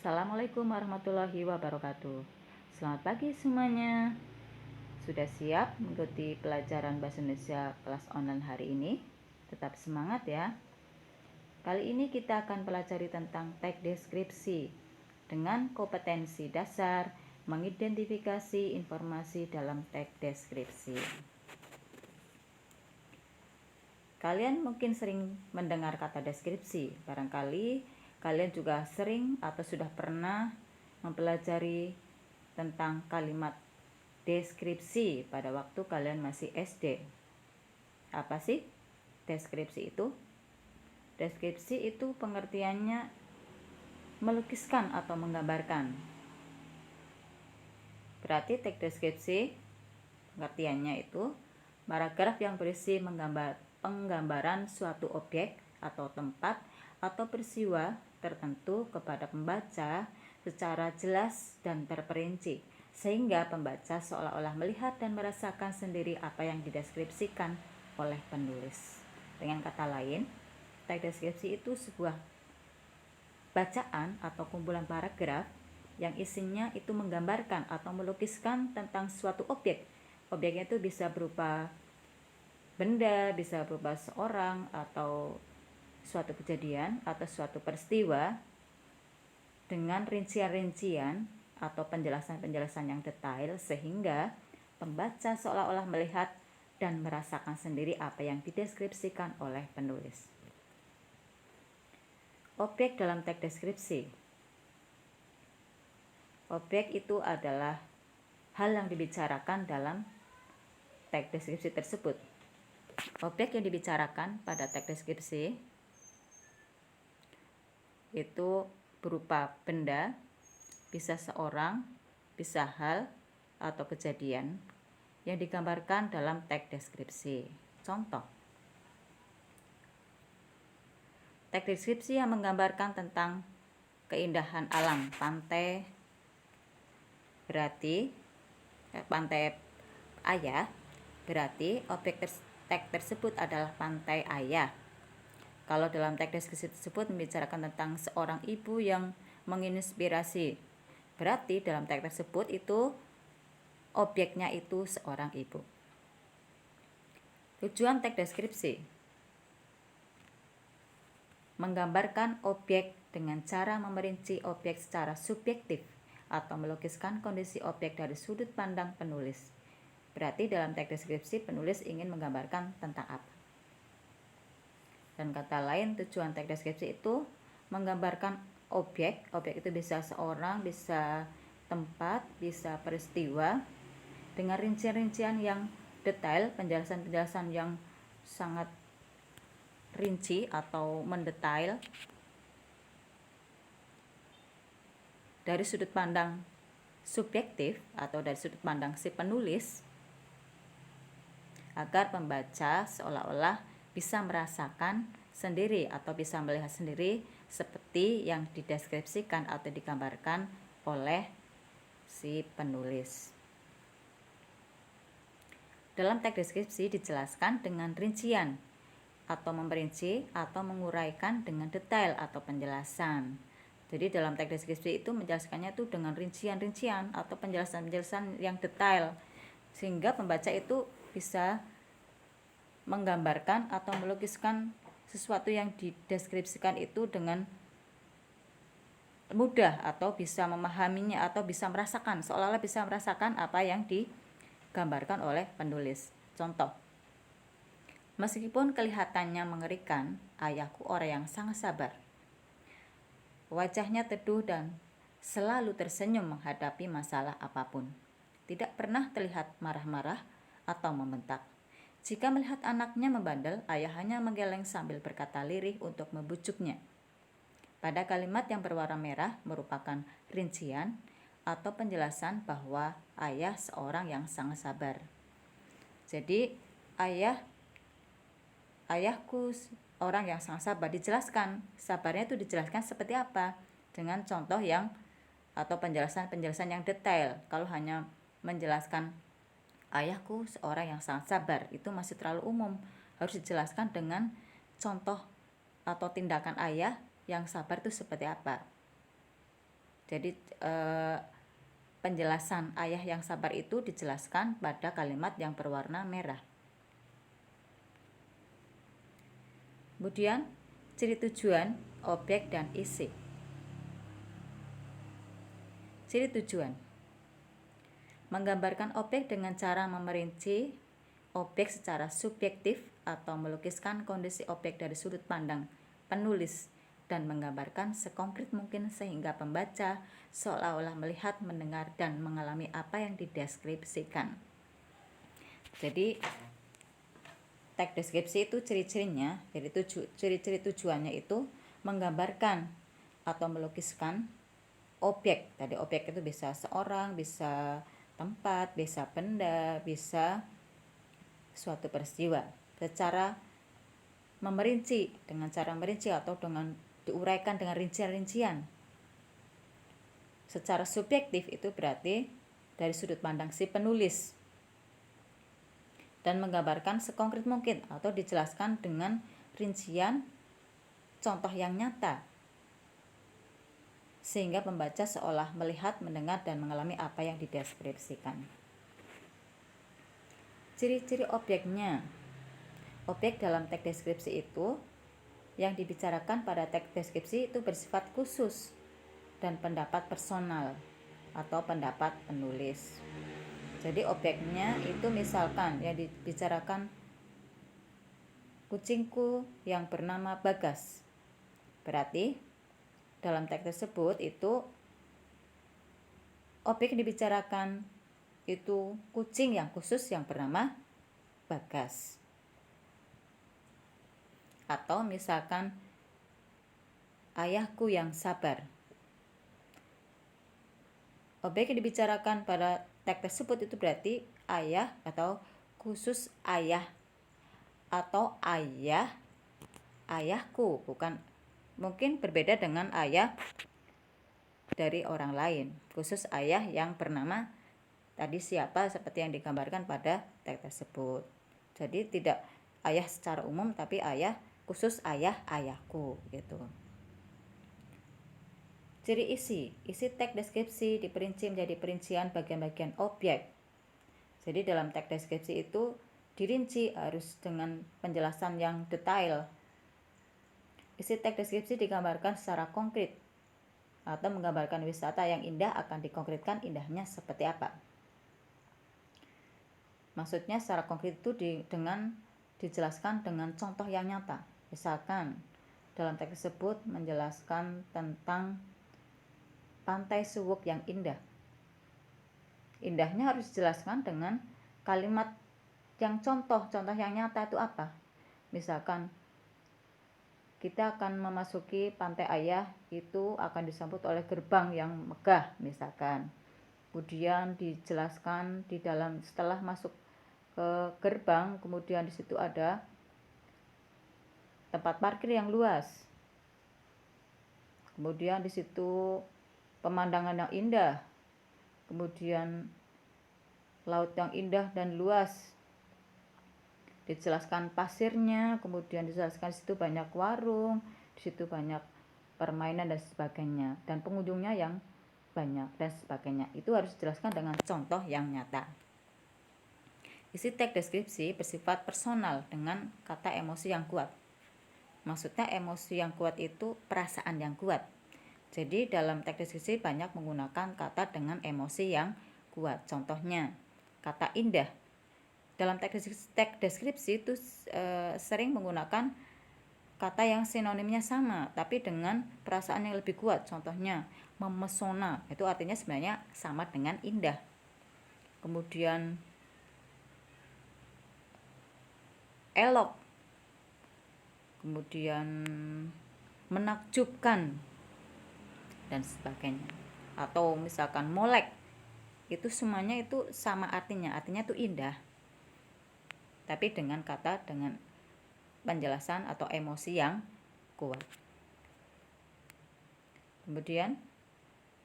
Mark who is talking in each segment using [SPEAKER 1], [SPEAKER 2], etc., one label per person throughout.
[SPEAKER 1] Assalamualaikum warahmatullahi wabarakatuh. Selamat pagi semuanya. Sudah siap mengikuti pelajaran bahasa Indonesia kelas online hari ini? Tetap semangat ya. Kali ini kita akan pelajari tentang teks deskripsi dengan kompetensi dasar mengidentifikasi informasi dalam teks deskripsi. Kalian mungkin sering mendengar kata deskripsi. Barangkali kalian juga sering atau sudah pernah mempelajari tentang kalimat deskripsi pada waktu kalian masih SD. Apa sih deskripsi itu? Deskripsi itu pengertiannya melukiskan atau menggambarkan. Berarti teks deskripsi pengertiannya itu paragraf yang berisi penggambaran suatu objek atau tempat atau peristiwa tertentu kepada pembaca secara jelas dan terperinci, sehingga pembaca seolah-olah melihat dan merasakan sendiri apa yang dideskripsikan oleh penulis. Dengan kata lain, teks deskripsi itu sebuah bacaan atau kumpulan paragraf yang isinya itu menggambarkan atau melukiskan tentang suatu objek. Objeknya itu bisa berupa benda, bisa berupa seorang atau suatu kejadian atau suatu peristiwa dengan rincian-rincian atau penjelasan-penjelasan yang detail, sehingga pembaca seolah-olah melihat dan merasakan sendiri apa yang dideskripsikan oleh penulis. Objek dalam teks deskripsi. Objek itu adalah hal yang dibicarakan dalam teks deskripsi tersebut. Objek yang dibicarakan pada teks deskripsi itu berupa benda, bisa seorang, bisa hal atau kejadian yang digambarkan dalam teks deskripsi. Contoh, teks deskripsi yang menggambarkan tentang keindahan alam pantai, berarti pantai Ayah, berarti objek teks tersebut adalah pantai Ayah. Kalau dalam teks deskripsi tersebut membicarakan tentang seorang ibu yang menginspirasi, berarti dalam teks tersebut itu objeknya itu seorang ibu. Tujuan teks deskripsi: menggambarkan objek dengan cara memerinci objek secara subjektif atau melukiskan kondisi objek dari sudut pandang penulis. Berarti dalam teks deskripsi penulis ingin menggambarkan tentang apa. Dan kata lain, tujuan teks deskripsi itu menggambarkan objek itu bisa seorang, bisa tempat, bisa peristiwa dengan rincian-rincian yang detail, penjelasan-penjelasan yang sangat rinci atau mendetail dari sudut pandang subjektif atau dari sudut pandang si penulis, agar pembaca seolah-olah bisa merasakan sendiri atau bisa melihat sendiri seperti yang dideskripsikan atau digambarkan oleh si penulis. Dalam teks deskripsi dijelaskan dengan rincian atau memperinci atau menguraikan dengan detail atau penjelasan. Jadi dalam teks deskripsi itu menjelaskannya itu dengan rincian-rincian atau penjelasan-penjelasan yang detail, sehingga pembaca itu bisa menggambarkan atau melukiskan sesuatu yang dideskripsikan itu dengan mudah atau bisa memahaminya atau bisa merasakan, seolah-olah bisa merasakan apa yang digambarkan oleh penulis. Contoh, meskipun kelihatannya mengerikan, ayahku orang yang sangat sabar. Wajahnya teduh dan selalu tersenyum menghadapi masalah apapun. Tidak pernah terlihat marah-marah atau membentak. Jika melihat anaknya membandel, ayah hanya menggeleng sambil berkata lirih untuk membujuknya. Pada kalimat yang berwarna merah merupakan rincian atau penjelasan bahwa ayah seorang yang sangat sabar. Jadi ayahku orang yang sangat sabar, dijelaskan sabarnya itu dijelaskan seperti apa dengan contoh yang atau penjelasan-penjelasan yang detail. Kalau hanya menjelaskan ayahku seorang yang sangat sabar, itu masih terlalu umum. Harus dijelaskan dengan contoh atau tindakan ayah yang sabar itu seperti apa. Jadi penjelasan ayah yang sabar itu dijelaskan pada kalimat yang berwarna merah. Kemudian ciri tujuan, objek, dan isi. Ciri tujuan: menggambarkan objek dengan cara memerinci objek secara subjektif atau melukiskan kondisi objek dari sudut pandang penulis dan menggambarkan sekonkret mungkin sehingga pembaca seolah-olah melihat, mendengar, dan mengalami apa yang dideskripsikan. Jadi teks deskripsi itu ciri-cirinya, jadi ciri-ciri tujuannya itu menggambarkan atau melukiskan objek. Tadi objek itu bisa seorang, bisa tempat, bisa benda, bisa suatu peristiwa. Secara memerinci, dengan cara merinci atau dengan diuraikan dengan rincian-rincian. Secara subjektif itu berarti dari sudut pandang si penulis, dan menggambarkan sekonkret mungkin atau dijelaskan dengan rincian contoh yang nyata sehingga pembaca seolah melihat, mendengar, dan mengalami apa yang dideskripsikan. Ciri-ciri objeknya. Objek dalam teks deskripsi itu yang dibicarakan pada teks deskripsi itu bersifat khusus dan pendapat personal atau pendapat penulis. Jadi objeknya itu misalkan yang dibicarakan kucingku yang bernama Bagas. Berarti dalam teks tersebut itu objek yang dibicarakan itu kucing yang khusus yang bernama Bagas. Atau misalkan ayahku yang sabar. Objek yang dibicarakan pada teks tersebut itu berarti ayah atau khusus ayah atau ayahku, bukan, mungkin berbeda dengan ayah dari orang lain. Khusus ayah yang bernama tadi siapa seperti yang digambarkan pada teks tersebut. Jadi tidak ayah secara umum tapi ayah khusus ayahku gitu. Ciri isi teks deskripsi diperinci menjadi perincian bagian-bagian objek. Jadi dalam teks deskripsi itu dirinci harus dengan penjelasan yang detail. Isi teks deskripsi digambarkan secara konkret atau menggambarkan wisata yang indah akan dikonkretkan indahnya seperti apa. Maksudnya secara konkret itu dengan dijelaskan dengan contoh yang nyata. Misalkan dalam teks tersebut menjelaskan tentang Pantai Suwuk yang indah. Indahnya harus dijelaskan dengan kalimat yang contoh yang nyata itu apa. Misalkan kita akan memasuki Pantai Ayah, itu akan disambut oleh gerbang yang megah misalkan. Kemudian dijelaskan di dalam setelah masuk ke gerbang, kemudian di situ ada tempat parkir yang luas. Kemudian di situ pemandangan yang indah, kemudian laut yang indah dan luas, dijelaskan pasirnya, kemudian dijelaskan di situ banyak warung, di situ banyak permainan dan sebagainya, dan pengunjungnya yang banyak dan sebagainya. Itu harus dijelaskan dengan contoh yang nyata. Isi teks deskripsi bersifat personal dengan kata emosi yang kuat. Maksudnya emosi yang kuat itu perasaan yang kuat. Jadi dalam teks deskripsi banyak menggunakan kata dengan emosi yang kuat. Contohnya kata indah. Dalam teks deskripsi itu sering menggunakan kata yang sinonimnya sama tapi dengan perasaan yang lebih kuat. Contohnya memesona, itu artinya sebenarnya sama dengan indah. Kemudian elok, kemudian menakjubkan dan sebagainya. Atau misalkan molek, itu semuanya itu sama artinya itu indah, tapi dengan kata dengan penjelasan atau emosi yang kuat. Kemudian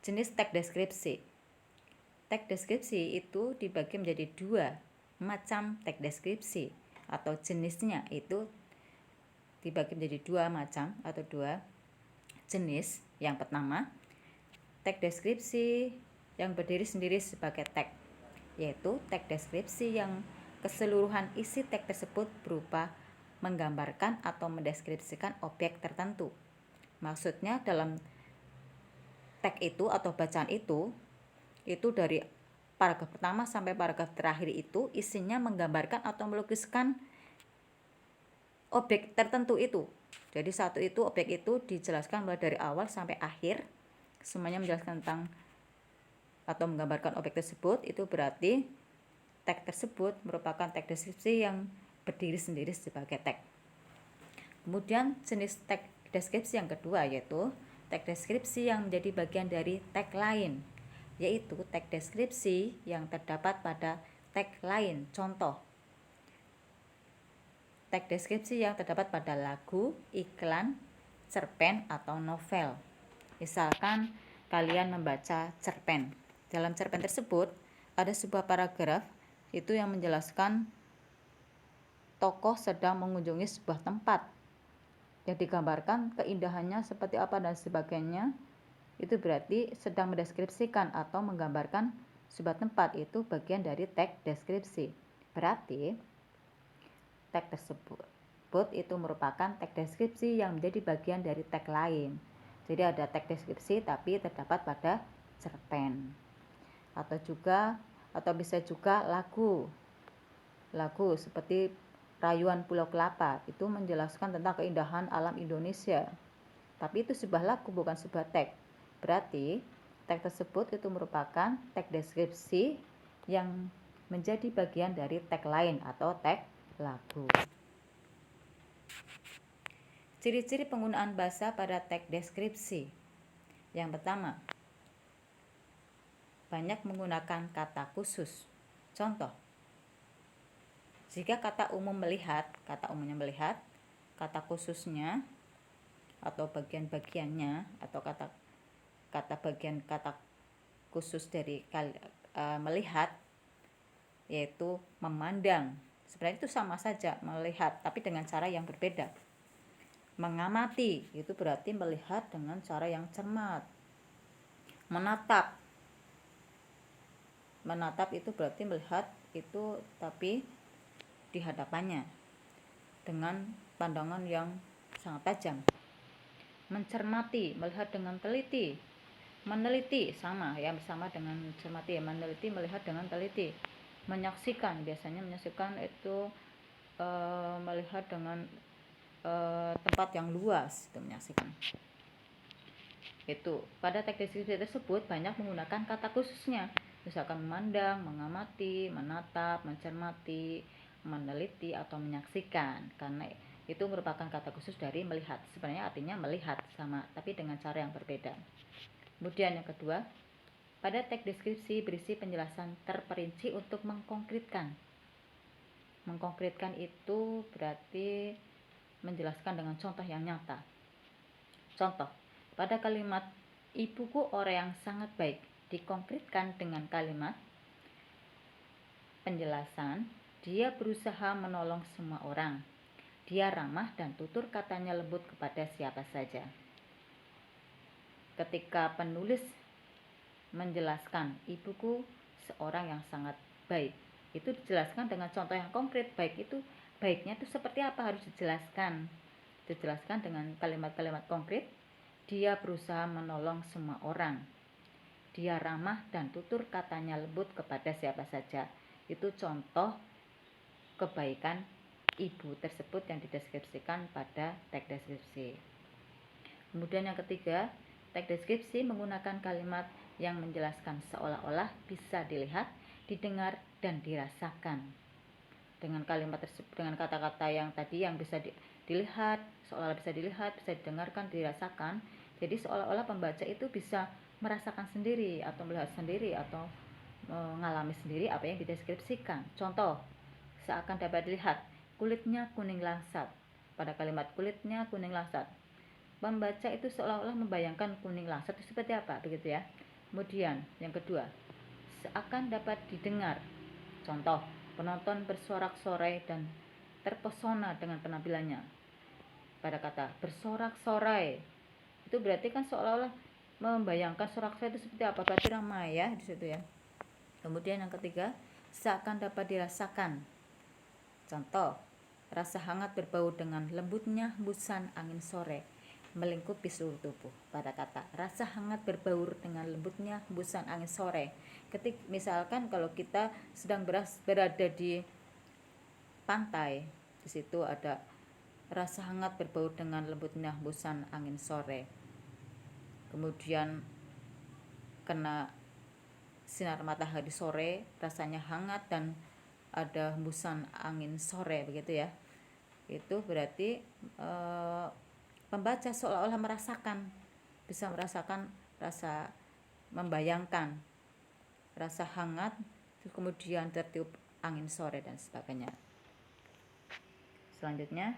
[SPEAKER 1] jenis teks deskripsi. Teks deskripsi itu dibagi menjadi 2 macam teks deskripsi, atau jenisnya itu dibagi menjadi 2 macam atau 2 jenis. Yang pertama, teks deskripsi yang berdiri sendiri sebagai tag, yaitu tag deskripsi yang keseluruhan isi tag tersebut berupa menggambarkan atau mendeskripsikan objek tertentu. Maksudnya dalam tag itu atau bacaan itu dari paragraf pertama sampai paragraf terakhir itu isinya menggambarkan atau melukiskan objek tertentu itu. Jadi satu itu objek itu dijelaskan mulai dari awal sampai akhir, semuanya menjelaskan tentang atau menggambarkan objek tersebut. Itu berarti tag tersebut merupakan tag deskripsi yang berdiri sendiri sebagai tag. Kemudian jenis tag deskripsi yang kedua yaitu tag deskripsi yang menjadi bagian dari tag lain, yaitu tag deskripsi yang terdapat pada tag lain. Contoh, tag deskripsi yang terdapat pada lagu, iklan, cerpen, atau novel. Misalkan kalian membaca cerpen. Dalam cerpen tersebut ada sebuah paragraf itu yang menjelaskan tokoh sedang mengunjungi sebuah tempat yang digambarkan keindahannya seperti apa dan sebagainya. Itu berarti sedang mendeskripsikan atau menggambarkan sebuah tempat, itu bagian dari tag deskripsi. Berarti tag tersebut itu merupakan tag deskripsi yang menjadi bagian dari tag lain. Jadi ada tag deskripsi tapi terdapat pada cerpen. Atau bisa juga lagu seperti Rayuan Pulau Kelapa, itu menjelaskan tentang keindahan alam Indonesia. Tapi itu sebuah lagu, bukan sebuah tag. Berarti tag tersebut itu merupakan tag deskripsi yang menjadi bagian dari tag lain atau tag lagu. Ciri-ciri penggunaan bahasa pada tag deskripsi. Yang pertama, banyak menggunakan kata khusus. Contoh, jika kata umumnya melihat, kata khususnya atau bagian-bagiannya atau kata bagian kata khusus dari melihat yaitu memandang. Sebenarnya itu sama saja, melihat tapi dengan cara yang berbeda. Mengamati itu berarti melihat dengan cara yang cermat. Menatap itu berarti melihat itu tapi di hadapannya dengan pandangan yang sangat tajam. Mencermati, melihat dengan teliti. Meneliti sama dengan cermati, meneliti, melihat dengan teliti. Menyaksikan, biasanya menyaksikan itu melihat dengan tempat yang luas, itu menyaksikan. Itu pada tag deskripsi tersebut banyak menggunakan kata khususnya, misalkan memandang, mengamati, menatap, mencermati, meneliti, atau menyaksikan, karena itu merupakan kata khusus dari melihat. Sebenarnya artinya melihat sama, tapi dengan cara yang berbeda. Kemudian yang kedua, pada tag deskripsi berisi penjelasan terperinci untuk mengkonkretkan. Mengkonkretkan itu berarti menjelaskan dengan contoh yang nyata. Contoh, pada kalimat ibuku orang yang sangat baik dikonkretkan dengan kalimat penjelasan, dia berusaha menolong semua orang. Dia ramah dan tutur katanya lembut kepada siapa saja. Ketika penulis menjelaskan ibuku seorang yang sangat baik, itu dijelaskan dengan contoh yang konkret. Baiknya itu seperti apa harus dijelaskan dengan kalimat-kalimat konkret. Dia berusaha menolong semua orang. Dia ramah dan tutur katanya lembut kepada siapa saja. Itu contoh kebaikan ibu tersebut yang dideskripsikan pada tag deskripsi. Kemudian yang ketiga, tag deskripsi menggunakan kalimat yang menjelaskan seolah-olah bisa dilihat, didengar, dan dirasakan. Dengan kalimat tersebut, dengan kata-kata yang tadi yang bisa dilihat, seolah-olah bisa dilihat, bisa didengarkan, dirasakan. Jadi seolah-olah pembaca itu bisa merasakan sendiri atau melihat sendiri atau mengalami sendiri apa yang dideskripsikan. Contoh, seakan dapat dilihat, kulitnya kuning langsat. Pada kalimat kulitnya kuning langsat, pembaca itu seolah-olah membayangkan kuning langsat itu seperti apa, begitu ya. Kemudian yang kedua, seakan dapat didengar. Contoh, penonton bersorak-sorai dan terpesona dengan penampilannya. Pada kata bersorak-sorai, itu berarti kan seolah-olah membayangkan soraksa itu seperti apa, berarti ramai ya di situ ya. Kemudian yang ketiga, seakan dapat dirasakan. Contoh, rasa hangat berbau dengan lembutnya hembusan angin sore melingkupi seluruh tubuh. Pada kata rasa hangat berbaur dengan lembutnya hembusan angin sore. Misalkan kalau kita sedang berada di pantai, di situ ada rasa hangat berbaur dengan lembutnya hembusan angin sore. Kemudian kena sinar matahari sore, rasanya hangat dan ada hembusan angin sore, begitu ya. Itu berarti pembaca seolah-olah bisa merasakan rasa, membayangkan rasa hangat, kemudian tertiup angin sore dan sebagainya. Selanjutnya,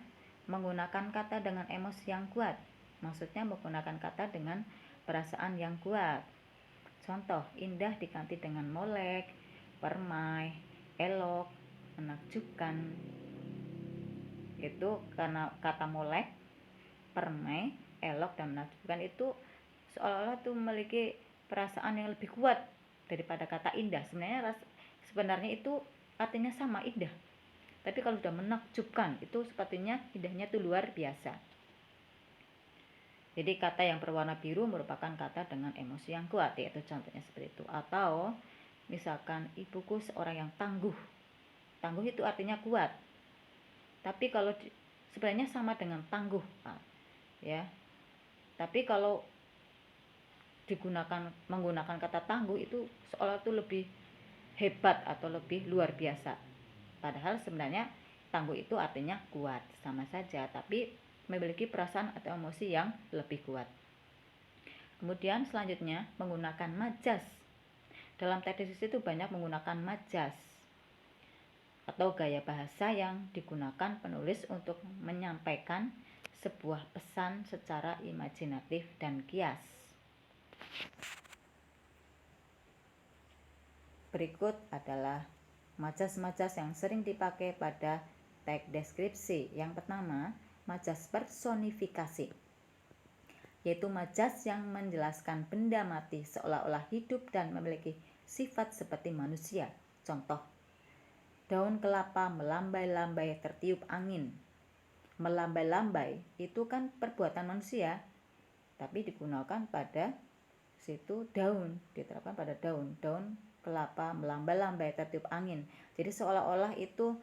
[SPEAKER 1] menggunakan kata dengan emosi yang kuat. Maksudnya menggunakan kata dengan perasaan yang kuat. Contoh, indah diganti dengan molek, permai, elok, menakjubkan. Itu karena kata molek, permai, elok, dan menakjubkan itu seolah-olah tuh memiliki perasaan yang lebih kuat daripada kata indah. Sebenarnya itu artinya sama, indah. Tapi kalau sudah menakjubkan itu sepertinya indahnya itu luar biasa. Jadi kata yang berwarna biru merupakan kata dengan emosi yang kuat, yaitu contohnya seperti itu. Atau misalkan ibuku seorang yang tangguh. Tangguh itu artinya kuat. Tapi kalau sebenarnya sama dengan tangguh, ya. Tapi kalau menggunakan kata tangguh itu seolah itu lebih hebat atau lebih luar biasa. Padahal sebenarnya tangguh itu artinya kuat, sama saja, tapi memiliki perasaan atau emosi yang lebih kuat. Kemudian selanjutnya menggunakan majas. Dalam teks itu banyak menggunakan majas atau gaya bahasa yang digunakan penulis untuk menyampaikan sebuah pesan secara imajinatif dan kias. Berikut adalah majas-majas yang sering dipakai pada teks deskripsi. Yang pertama, majas personifikasi, yaitu majas yang menjelaskan benda mati seolah-olah hidup dan memiliki sifat seperti manusia. Contoh, daun kelapa melambai-lambai tertiup angin. Melambai-lambai itu kan perbuatan manusia, tapi digunakan pada situ daun, diterapkan pada daun kelapa melambai-lambai tertiup angin. Jadi seolah-olah itu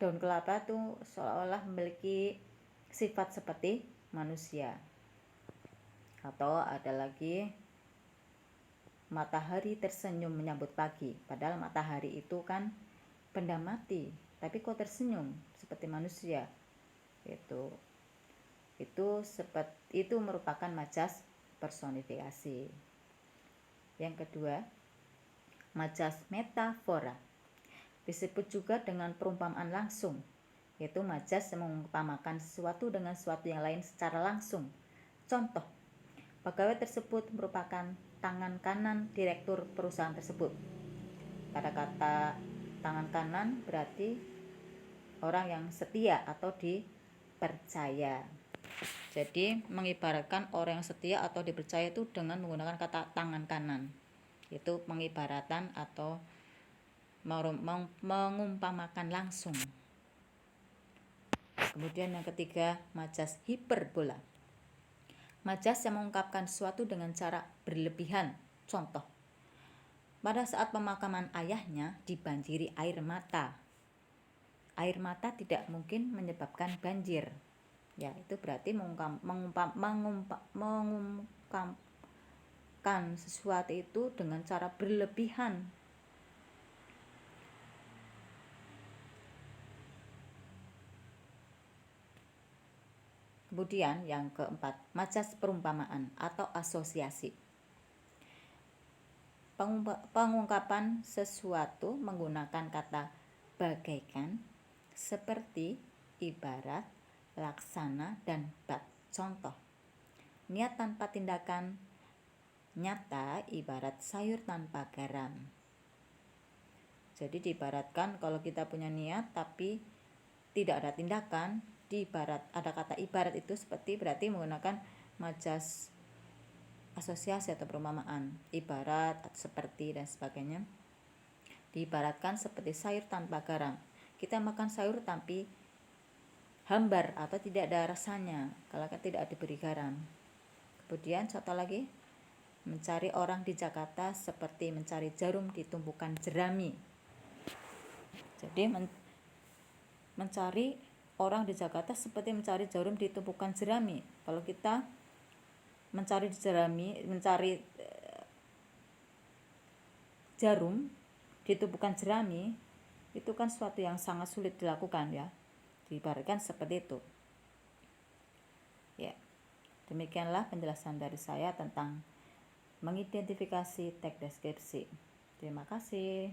[SPEAKER 1] daun kelapa itu seolah-olah memiliki sifat seperti manusia. Atau ada lagi matahari tersenyum menyambut pagi. Padahal matahari itu kan benda mati, tapi kok tersenyum seperti manusia. Itu merupakan majas personifikasi. Yang kedua, majas metafora, disebut juga dengan perumpamaan langsung, yaitu majas yang mengumpamakan sesuatu dengan sesuatu yang lain secara langsung. Contoh, pegawai tersebut merupakan tangan kanan direktur perusahaan tersebut. Pada kata tangan kanan berarti orang yang setia atau dipercaya. Jadi mengibaratkan orang yang setia atau dipercaya itu dengan menggunakan kata tangan kanan. Itu pengibaratan atau mengumpamakan langsung. Kemudian yang ketiga, majas hiperbola. Majas yang mengungkapkan sesuatu dengan cara berlebihan. Contoh, pada saat pemakaman ayahnya dibanjiri air mata. Air mata tidak mungkin menyebabkan banjir. Ya, itu berarti mengungkapkan sesuatu itu dengan cara berlebihan. Kemudian yang keempat, majas perumpamaan atau asosiasi. Pengungkapan sesuatu menggunakan kata bagaikan, seperti, ibarat, laksana, dan bab. Contoh, niat tanpa tindakan nyata ibarat sayur tanpa garam. Jadi diibaratkan kalau kita punya niat tapi tidak ada tindakan, ada kata ibarat itu seperti berarti menggunakan majas asosiasi atau perumpamaan, ibarat, seperti, dan sebagainya. Diibaratkan seperti sayur tanpa garam. Kita makan sayur tapi hambar atau tidak ada rasanya kalau tidak diberi garam. Kemudian contoh lagi, mencari orang di Jakarta seperti mencari jarum di tumpukan jerami. Jadi mencari orang di Jakarta seperti mencari jarum di tumpukan jerami. Kalau kita mencari jarum di tumpukan jerami, itu kan suatu yang sangat sulit dilakukan ya. Diibaratkan seperti itu. Ya. Demikianlah penjelasan dari saya tentang mengidentifikasi teks deskripsi. Terima kasih.